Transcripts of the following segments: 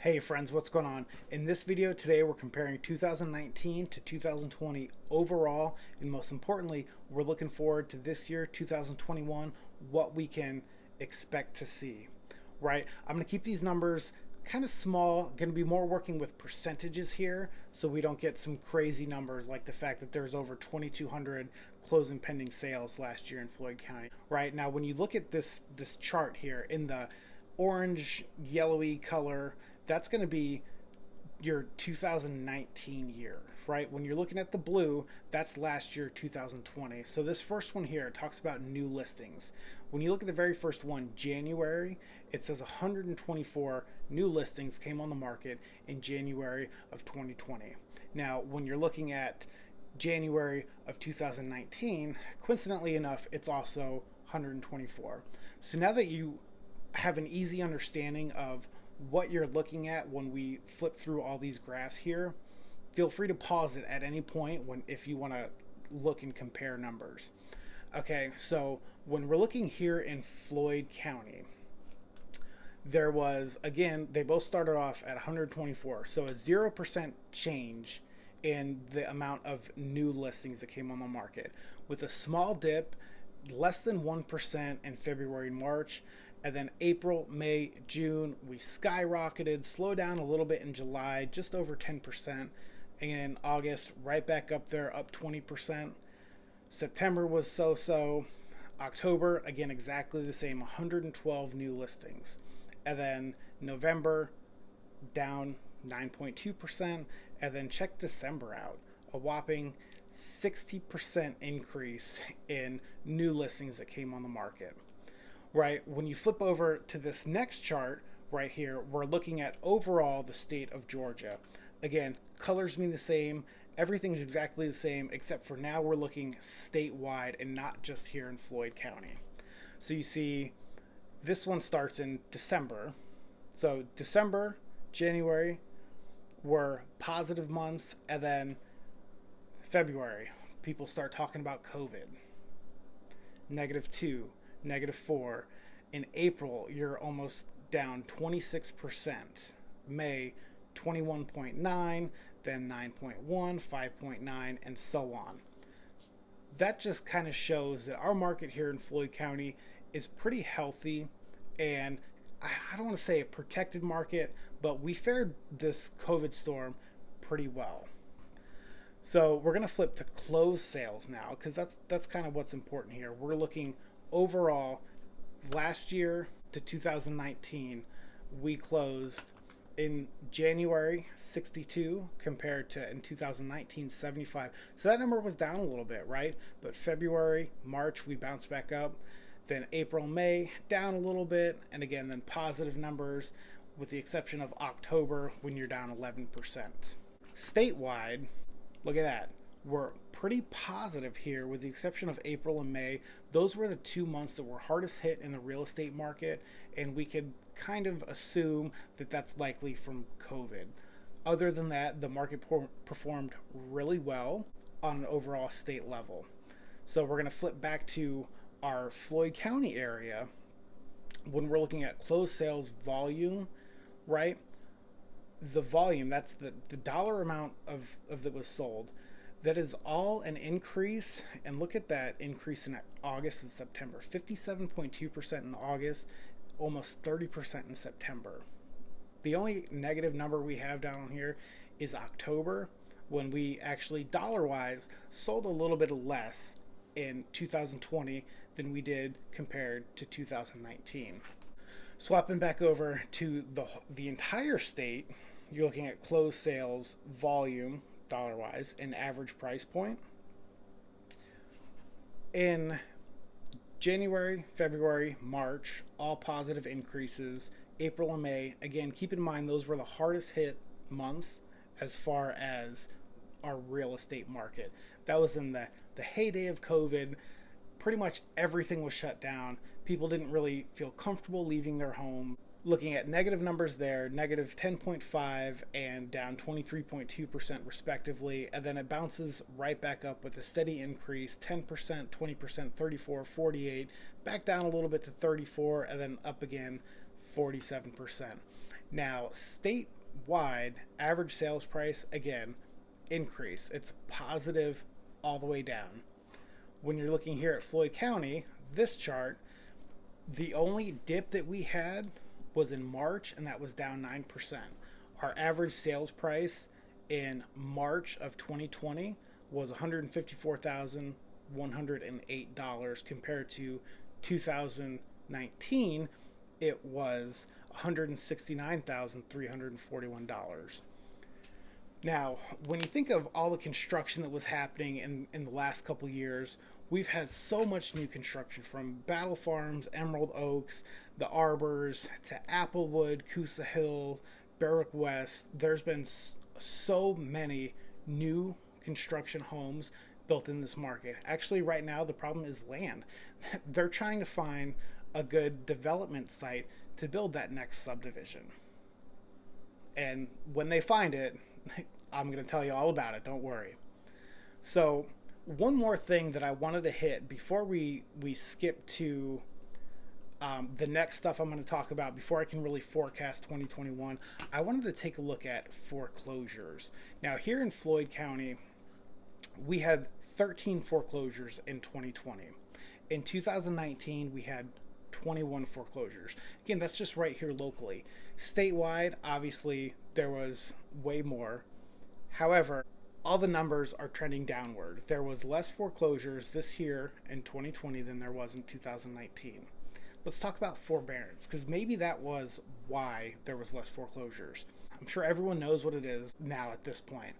Hey friends, what's going on? In this video today, we're comparing 2019 to 2020 overall, and most importantly, we're looking forward to this year, 2021, what we can expect to see, right? I'm going to keep these numbers kind of small, going to be more working with percentages here so we don't get some crazy numbers like the fact that there's over 2,200 closing pending sales last year in Floyd County, right? Now, when you look at this chart here in the orange, yellowy color, that's going to be your 2019 year, right? When you're looking at the blue, that's last year, 2020. So this first one here talks about new listings. When you look at the very first one, January, it says 124 new listings came on the market in January of 2020. Now, when you're looking at January of 2019, coincidentally enough, it's also 124. So now that you have an easy understanding of what you're looking at when we flip through all these graphs here, feel free to pause it at any point if you want to look and compare numbers. Okay, so when we're looking here in Floyd County, there was, again, they both started off at 124, so a 0% change in the amount of new listings that came on the market, with a small dip, less than 1% in February and March. And then April, May, June, we skyrocketed, slowed down a little bit in July, just over 10%. And in August, right back up there, up 20%. September was so-so. October, again, exactly the same, 112 new listings. And then November, down 9.2%. And then check December out, a whopping 60% increase in new listings that came on the market. Right, when you flip over to this next chart right here, we're looking at overall the state of Georgia. Again, colors mean the same, everything's exactly the same, except for now we're looking statewide and not just here in Floyd County. So you see, this one starts in December. So December, January were positive months, and then February, people start talking about COVID. -2. -4. In April, you're almost down 26%. May, 21.9, then 9.1, 5.9, and so on. That just kind of shows that our market here in Floyd County is pretty healthy, and I don't want to say a protected market, but we fared this COVID storm pretty well. So we're going to flip to closed sales now, because that's kind of what's important here. We're looking overall, last year to 2019, we closed in January 62 compared to in 2019 75. So that number was down a little bit, right? But February, March, we bounced back up. Then April, May, down a little bit. And again, then positive numbers with the exception of October when you're down 11%. Statewide, look at that. We're pretty positive here with the exception of April and May. Those were the 2 months that were hardest hit in the real estate market, and we could kind of assume that that's likely from COVID. Other than that, the market performed really well on an overall state level. So we're going to flip back to our Floyd County area. When we're looking at closed sales volume, right? The volume, that's the dollar amount of that was sold. That is all an increase, and look at that increase in August and September. 57.2% in August, almost 30% in September. The only negative number we have down here is October, when we actually, dollar-wise, sold a little bit less in 2020 than we did compared to 2019. Swapping back over to the entire state, you're looking at closed sales volume, dollar-wise, and average price point. In January, February, March, all positive increases. April and May, again, keep in mind those were the hardest hit months as far as our real estate market. That was in the heyday of COVID. Pretty much everything was shut down. People didn't really feel comfortable leaving their home. Looking at negative numbers there, negative 10.5 and down 23.2% respectively, and then it bounces right back up with a steady increase, 10%, 20%, 34, 48, back down a little bit to 34, and then up again 47%. Now, statewide average sales price, again, increase. It's positive all the way down. When you're looking here at Floyd County, this chart, the only dip that we had was in March, and that was down 9%. Our average sales price in March of 2020 was $154,108 compared to 2019, it was $169,341. Now, when you think of all the construction that was happening in the last couple years, we've had so much new construction from Battle Farms, Emerald Oaks, the Arbors, to Applewood, Coosa Hill, Berwick West. There's been so many new construction homes built in this market. Actually, right now, the problem is land. They're trying to find a good development site to build that next subdivision. And when they find it, I'm going to tell you all about it. Don't worry. So, one more thing that I wanted to hit before we skip to the next stuff I'm going to talk about, before I can really forecast 2021, I wanted to take a look at foreclosures. Now, here in Floyd County, we had 13 foreclosures in 2020. In 2019, we had 21 foreclosures. Again, that's just right here locally. Statewide, obviously, there was way more. However, all the numbers are trending downward. There was less foreclosures this year in 2020 than there was in 2019. Let's talk about forbearance, because maybe that was why there was less foreclosures. I'm sure everyone knows what it is now at this point.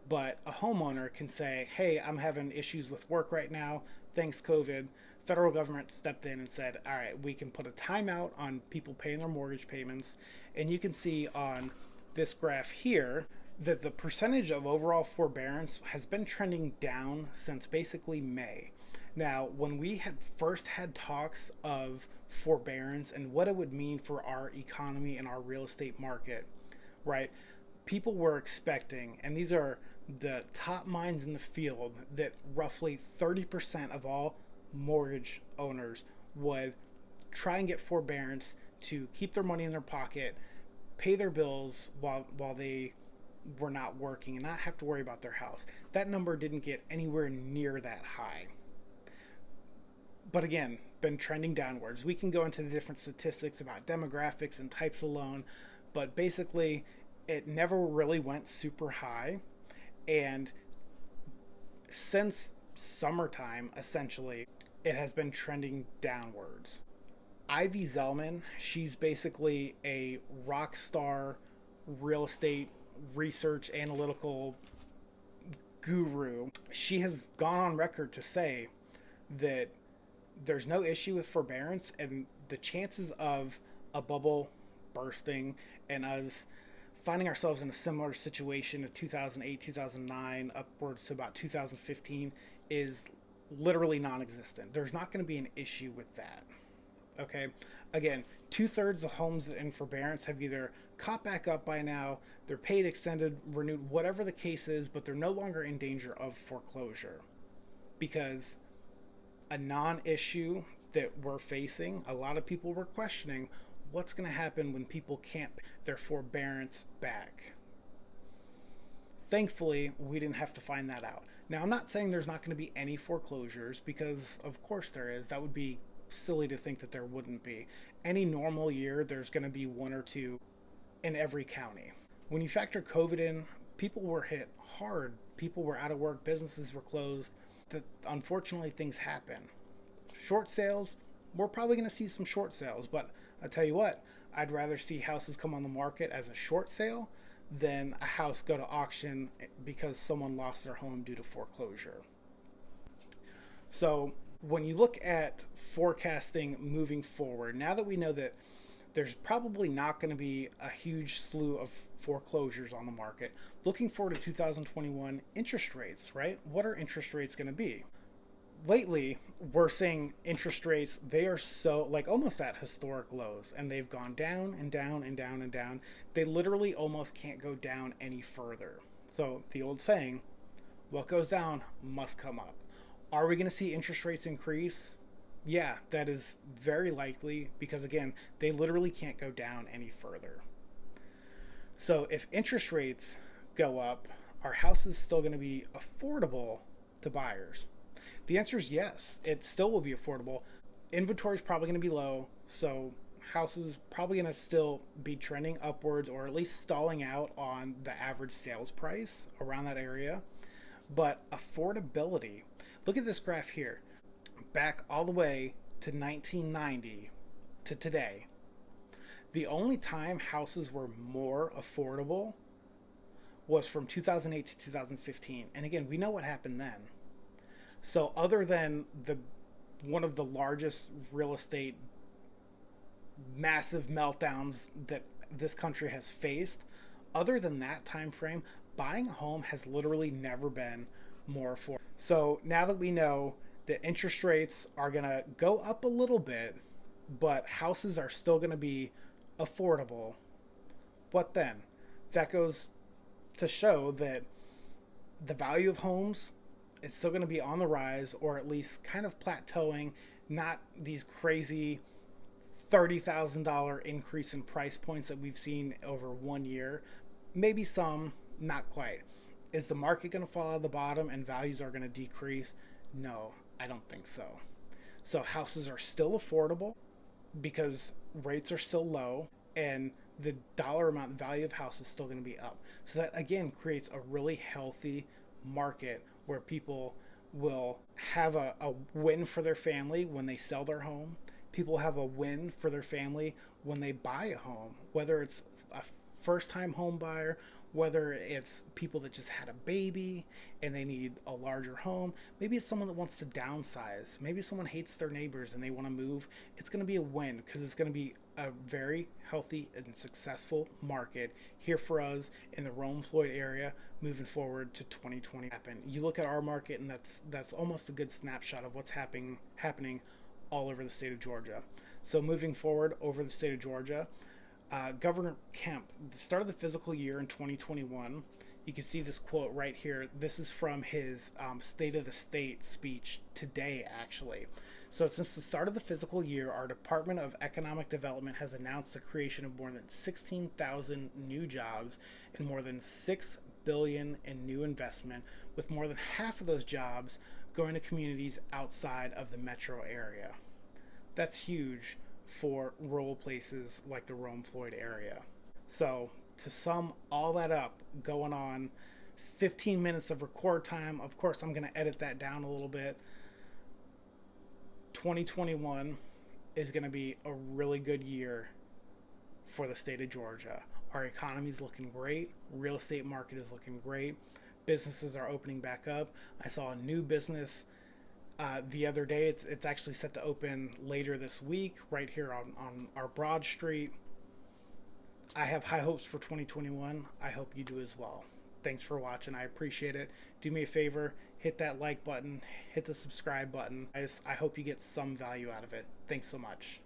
But a homeowner can say, hey, I'm having issues with work right now. Thanks, COVID. Federal government stepped in and said, all right, we can put a timeout on people paying their mortgage payments. And you can see on this graph here that the percentage of overall forbearance has been trending down since basically May. Now, when we had first had talks of forbearance and what it would mean for our economy and our real estate market, right? People were expecting, and these are the top minds in the field, that roughly 30% of all mortgage owners would try and get forbearance to keep their money in their pocket, pay their bills while they were not working, and not have to worry about their house. That number didn't get anywhere near that high. But again, been trending downwards. We can go into the different statistics about demographics and types of loan, but basically it never really went super high. And since summertime, essentially, it has been trending downwards. Ivy Zelman, she's basically a rock star real estate research analytical guru. She has gone on record to say that there's no issue with forbearance, and the chances of a bubble bursting and us finding ourselves in a similar situation of 2008, 2009, upwards to about 2015 is literally non-existent. There's not going to be an issue with that. Okay? Again, 2/3 of homes in forbearance have either caught back up by now, they're paid, extended, renewed, whatever the case is, but they're no longer in danger of foreclosure. Because a non-issue that we're facing, a lot of people were questioning what's going to happen when people can't pay their forbearance back. Thankfully, we didn't have to find that out. Now, I'm not saying there's not going to be any foreclosures, because of course there is. That would be silly to think that there wouldn't be. Any normal year, there's going to be one or two in every county. When you factor COVID in, people were hit hard. People were out of work, businesses were closed. Unfortunately, things happen. Short sales, we're probably going to see some short sales, but I tell you what, I'd rather see houses come on the market as a short sale than a house go to auction because someone lost their home due to foreclosure. So when you look at forecasting moving forward, now that we know that there's probably not going to be a huge slew of foreclosures on the market, looking forward to 2021, interest rates, right? What are interest rates going to be? Lately, we're seeing interest rates, they are so, like, almost at historic lows, and they've gone down and down and down and down. They literally almost can't go down any further. So the old saying, what goes down must come up. Are we going to see interest rates increase? Yeah, that is very likely, because again, they literally can't go down any further. So if interest rates go up, are houses still going to be affordable to buyers? The answer is yes. It still will be affordable. Inventory is probably going to be low, so houses probably going to still be trending upwards or at least stalling out on the average sales price around that area. But affordability, look at this graph here. Back all the way to 1990 to today, the only time houses were more affordable was from 2008 to 2015. And again, we know what happened then. So other than one of the largest real estate massive meltdowns that this country has faced, other than that time frame, buying a home has literally never been more affordable. So now that we know that interest rates are going to go up a little bit, but houses are still going to be affordable, what then? That goes to show that the value of homes is still going to be on the rise, or at least kind of plateauing, not these crazy $30,000 increase in price points that we've seen over 1 year. Maybe some, not quite. Is the market going to fall out of the bottom and values are going to decrease? No, I don't think so. So houses are still affordable because rates are still low, and the dollar amount value of house is still going to be up. So that again creates a really healthy market where people will have a win for their family when they sell their home. People have a win for their family when they buy a home, whether it's a first-time home buyer, whether it's people that just had a baby and they need a larger home. Maybe it's someone that wants to downsize. Maybe someone hates their neighbors and they want to move. It's going to be a win because it's going to be a very healthy and successful market here for us in the Rome Floyd area moving forward to 2020. You look at our market, and that's almost a good snapshot of what's happening all over the state of Georgia. So moving forward over the state of Georgia, Governor Kemp, the start of the fiscal year in 2021, you can see this quote right here. This is from his State of the State speech today, actually. So since the start of the fiscal year, our Department of Economic Development has announced the creation of more than 16,000 new jobs and more than $6 billion in new investment, with more than half of those jobs going to communities outside of the metro area. That's huge for rural places like the Rome Floyd area. So to sum all that up, going on 15 minutes of record time, of course I'm going to edit that down a little bit. 2021 is going to be a really good year for the state of Georgia. Our economy is looking great. Real estate market is looking great. Businesses are opening back up. I saw a new business the other day. It's actually set to open later this week right here on our Broad Street. I have high hopes for 2021. I hope you do as well. Thanks for watching. I appreciate it. Do me a favor, hit that like button, hit the subscribe button. I hope you get some value out of it. Thanks so much.